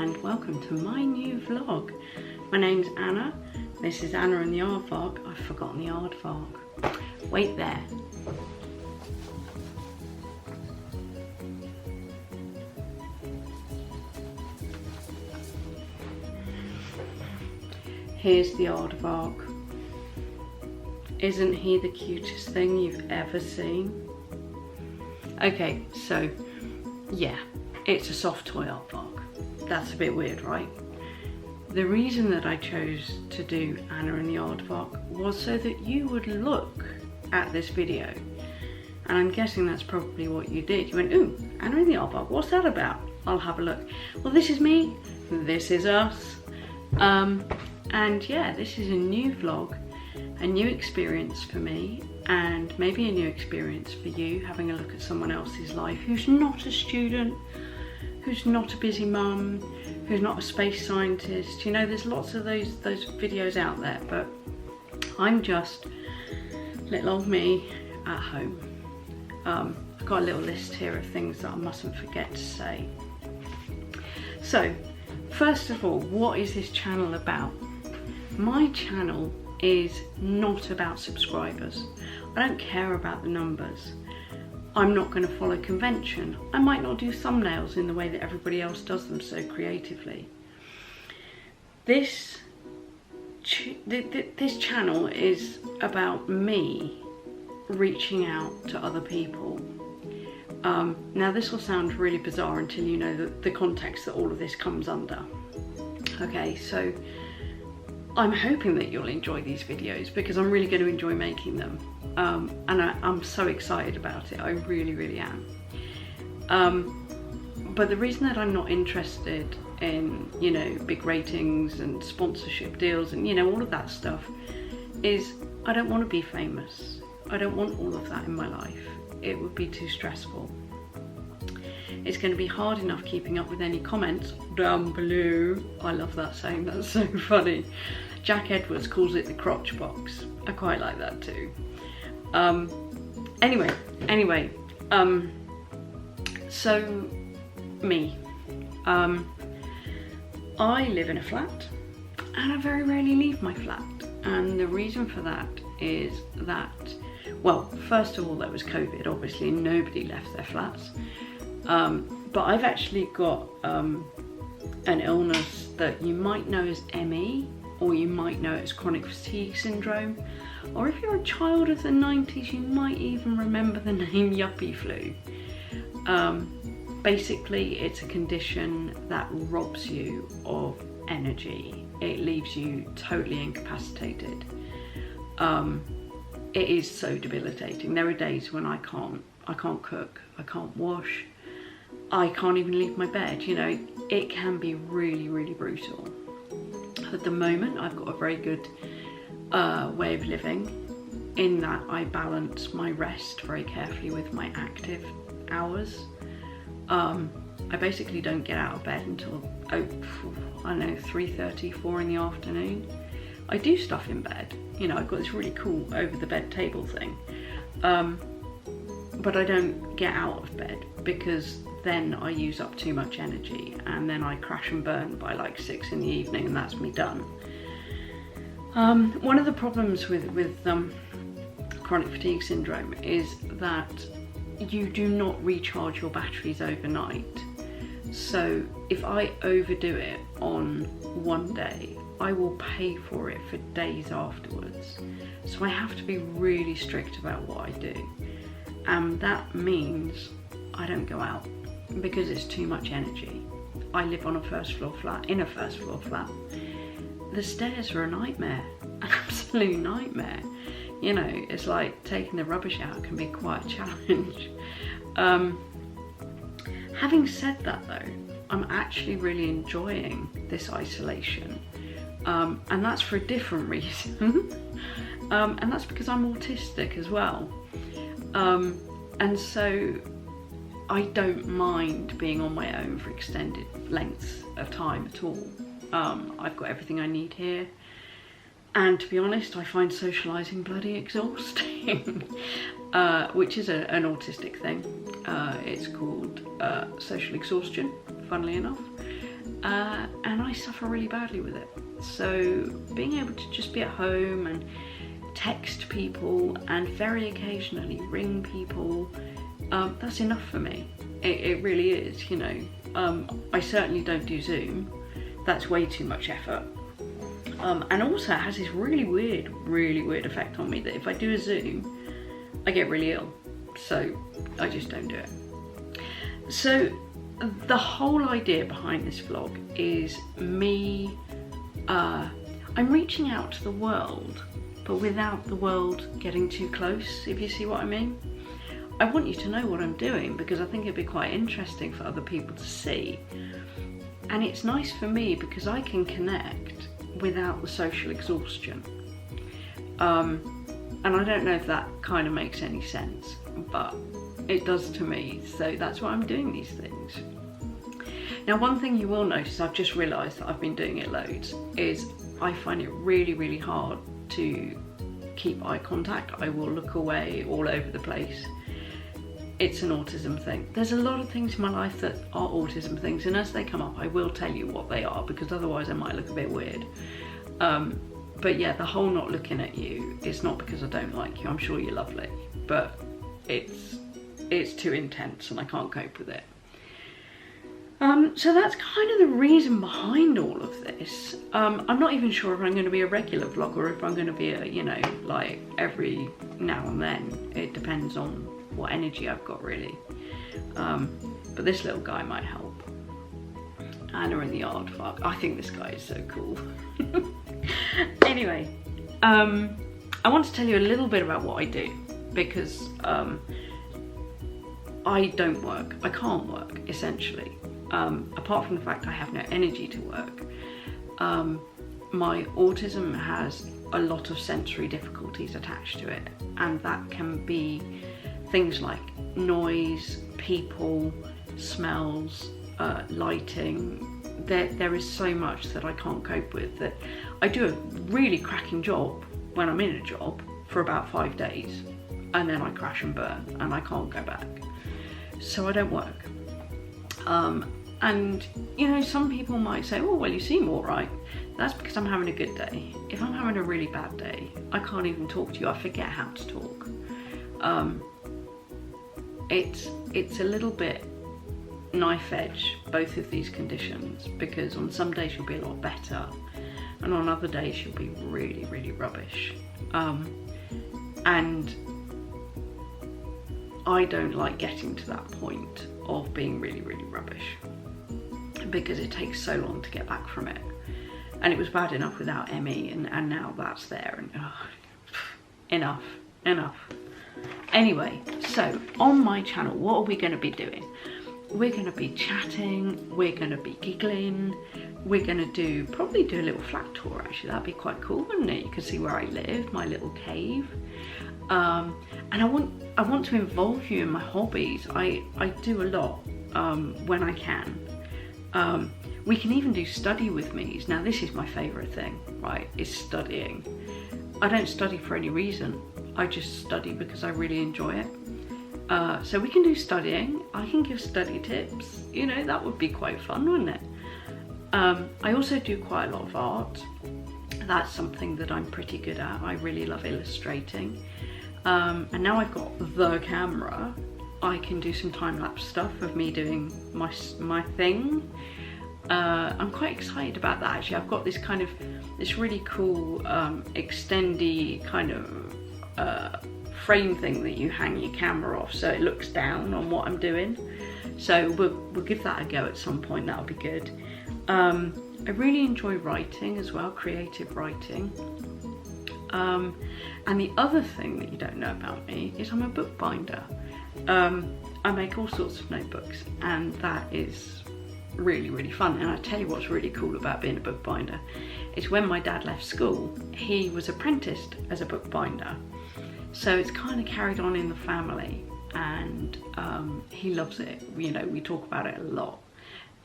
and welcome to my new vlog. My name's Anna. This is Anna and the Aardvark. I've forgotten the Aardvark. Wait there. Here's the Aardvark. Isn't he the cutest thing you've ever seen? Okay, so yeah, it's a soft toy Aardvark. That's a bit weird, right? The reason that I chose to do Anna and the Aardvark was so that you would look at this video. And I'm guessing that's probably what you did. You went, ooh, Anna and the Aardvark, what's that about? I'll have a look. Well, this is me, this is us. And yeah, this is a new vlog, a new experience for me, and maybe a new experience for you, having a look at someone else's life who's not a student, who's not a busy mum, who's not a space scientist. You know, there's lots of those videos out there, but I'm just little old me at home. I've got a little list here of things that I mustn't forget to say. So, first of all, what is this channel about? My channel is not about subscribers. I don't care about the numbers. I'm not going to follow convention. I might not do thumbnails in the way that everybody else does them so creatively. This channel is about me reaching out to other people. Now this will sound really bizarre until you know the context that all of this comes under. Okay, so I'm hoping that you'll enjoy these videos because I'm really going to enjoy making them. And I'm so excited about it, I really, really am. But the reason that I'm not interested in, you know, big ratings and sponsorship deals and, you know, all of that stuff is I don't want to be famous. I don't want all of that in my life. It would be too stressful. It's going to be hard enough keeping up with any comments down below. I love that saying, that's so funny. Jack Edwards calls it the crotch box. I quite like that too. Anyway, so me. I live in a flat and I very rarely leave my flat. And the reason for that is that, well, first of all, there was COVID, obviously nobody left their flats. But I've actually got an illness that you might know as ME, or you might know it as chronic fatigue syndrome, or if you're a child of the 90s, you might even remember the name yuppie flu. Basically, it's a condition that robs you of energy. It leaves you totally incapacitated. It is so debilitating. There are days when I can't cook, I can't wash, I can't even leave my bed. You know, it can be really, really brutal. At the moment, I've got a very good way of living in that I balance my rest very carefully with my active hours. I basically don't get out of bed until, I don't know, 3:30, 4 in the afternoon. I do stuff in bed. You know, I've got this really cool over the bed table thing. But I don't get out of bed because then I use up too much energy and then I crash and burn by like 6 in the evening and that's me done. One of the problems with chronic fatigue syndrome is that you do not recharge your batteries overnight. So if I overdo it on one day, I will pay for it for days afterwards. So I have to be really strict about what I do. And that means I don't go out because it's too much energy. I live on a first floor flat, in a first floor flat. The stairs are a nightmare, an absolute nightmare. You know, it's like taking the rubbish out can be quite a challenge. Having said that though, I'm actually really enjoying this isolation. And that's for a different reason. And that's because I'm autistic as well. And so I don't mind being on my own for extended lengths of time at all. I've got everything I need here. And to be honest, I find socialising bloody exhausting, which is an autistic thing. It's called social exhaustion, funnily enough. and I suffer really badly with it. So being able to just be at home and text people and very occasionally ring people, that's enough for me. It really is, you know. I certainly don't do Zoom. That's way too much effort. And also it has this really weird effect on me that if I do a Zoom, I get really ill. So I just don't do it. So the whole idea behind this vlog is me, I'm reaching out to the world, but without the world getting too close, if you see what I mean. I want you to know what I'm doing because I think it'd be quite interesting for other people to see. And it's nice for me because I can connect without the social exhaustion. And I don't know if that kind of makes any sense, but it does to me. So that's why I'm doing these things. Now, one thing you will notice, I've just realised that I've been doing it loads, is I find it really hard to keep eye contact. I will look away all over the place. It's an autism thing. There's a lot of things in my life that are autism things, and as they come up I will tell you what they are, because otherwise I might look a bit weird. But yeah, the whole not looking at you is not because I don't like you. I'm sure you're lovely, but it's too intense and I can't cope with it. So that's kind of the reason behind all of this. I'm not even sure if I'm going to be a regular vlog or if I'm going to be a, you know, like every now and then. It depends on what energy I've got, really. But this little guy might help. Anna in the Aardvark. I think this guy is so cool. Anyway, I want to tell you a little bit about what I do, because I don't work. I can't work, essentially. Apart from the fact I have no energy to work. My autism has a lot of sensory difficulties attached to it, and that can be things like noise, people, smells, lighting. There is so much that I can't cope with, that I do a really cracking job when I'm in a job for about 5 days, and then I crash and burn and I can't go back. So I don't work. And you know, some people might say, oh well, you seem all right. That's because I'm having a good day. If I'm having a really bad day, I can't even talk to you. I forget how to talk. It's a little bit knife edge, both of these conditions, because on some days you'll be a lot better and on other days you'll be really rubbish. And I don't like getting to that point of being really rubbish, because it takes so long to get back from it. And it was bad enough without Emmy, and now that's there, and enough. Anyway, so on my channel, what are we going to be doing? We're going to be chatting, we're going to be giggling, we're going to probably do a little flat tour. Actually, that'd be quite cool, wouldn't it? You can see where I live, my little cave. And I want to involve you in my hobbies. I do a lot when I can. We can even do study with me's. Now this is my favourite thing, right, is studying. I don't study for any reason. I just study because I really enjoy it. So we can do studying. I can give study tips. You know, that would be quite fun, wouldn't it? I also do quite a lot of art. That's something that I'm pretty good at. I really love illustrating. And now I've got the camera, I can do some time-lapse stuff of me doing my thing. I'm quite excited about that, actually. I've got this really cool extendy kind of frame thing that you hang your camera off so it looks down on what I'm doing. So we'll give that a go at some point. That'll be good. I really enjoy writing as well, creative writing. And the other thing that you don't know about me is I'm a bookbinder. I make all sorts of notebooks, and that is really fun. And I tell you what's really cool about being a bookbinder is when my dad left school, he was apprenticed as a bookbinder. So it's kind of carried on in the family, and he loves it. You know, we talk about it a lot.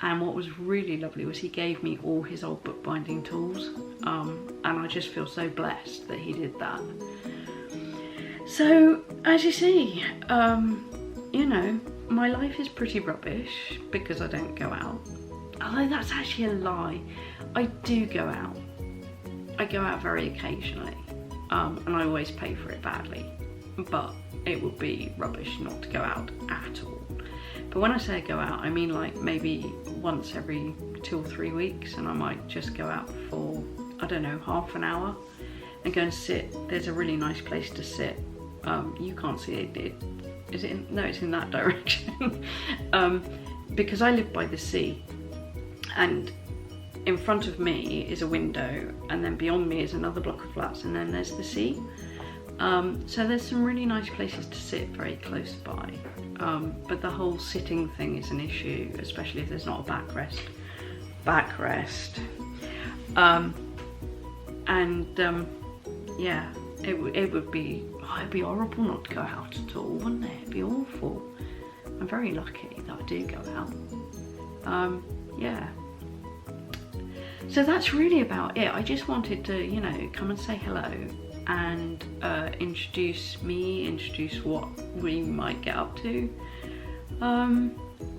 And what was really lovely was he gave me all his old bookbinding tools, and I just feel so blessed that he did that. So as you see, you know, my life is pretty rubbish because I don't go out. although that's actually a lie. I do go out. I go out very occasionally, and I always pay for it badly, but it would be rubbish not to go out at all. But when I say I go out, I mean like maybe once every 2 or 3 weeks, and I might just go out for, I don't know, half an hour and go and sit. There's a really nice place to sit. You can't see it. Is it in, no, it's in that direction. Because I live by the sea, and in front of me is a window, and then beyond me is another block of flats, and then there's the sea. So there's some really nice places to sit very close by. But the whole sitting thing is an issue, especially if there's not a backrest. Yeah, it would be, it'd be horrible not to go out at all, wouldn't it? It'd be awful. I'm very lucky that I do go out. Yeah. So that's really about it. I just wanted to, you know, come and say hello and introduce me, introduce what we might get up to.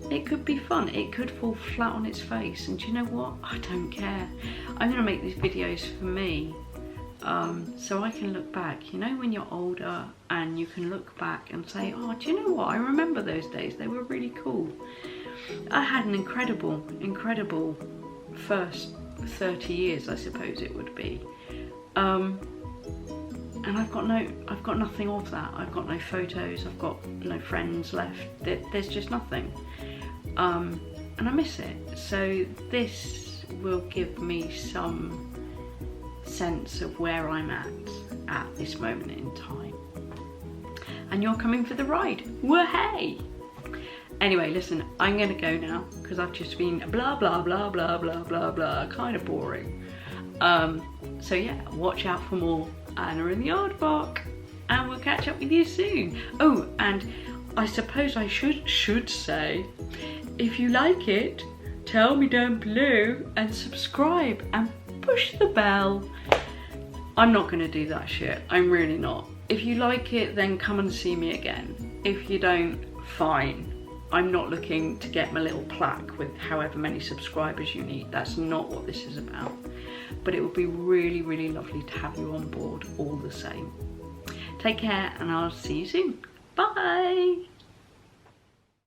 It could be fun. It could fall flat on its face, and do you know what? I don't care. I'm gonna make these videos for me, so I can look back. You know, when you're older and you can look back and say, oh, do you know what? I remember those days. They were really cool. I had an incredible first 30 years, I suppose it would be. And I've got nothing of that. I've got no photos, I've got no friends left. There's just nothing. And I miss it. So this will give me some sense of where I'm at this moment in time. And you're coming for the ride. Whoa-hey! Anyway, listen, I'm gonna go now because I've just been blah, blah, blah, blah, blah, blah, blah, kind of boring. So yeah, watch out for more Anna and the Aardvark, and we'll catch up with you soon. Oh, and I suppose I should say, if you like it, tell me down below and subscribe and push the bell. I'm not gonna do that shit, I'm really not. If you like it, then come and see me again. If you don't, fine. I'm not looking to get my little plaque with however many subscribers you need. That's not what this is about. But it would be really, really lovely to have you on board all the same. Take care, and I'll see you soon. Bye.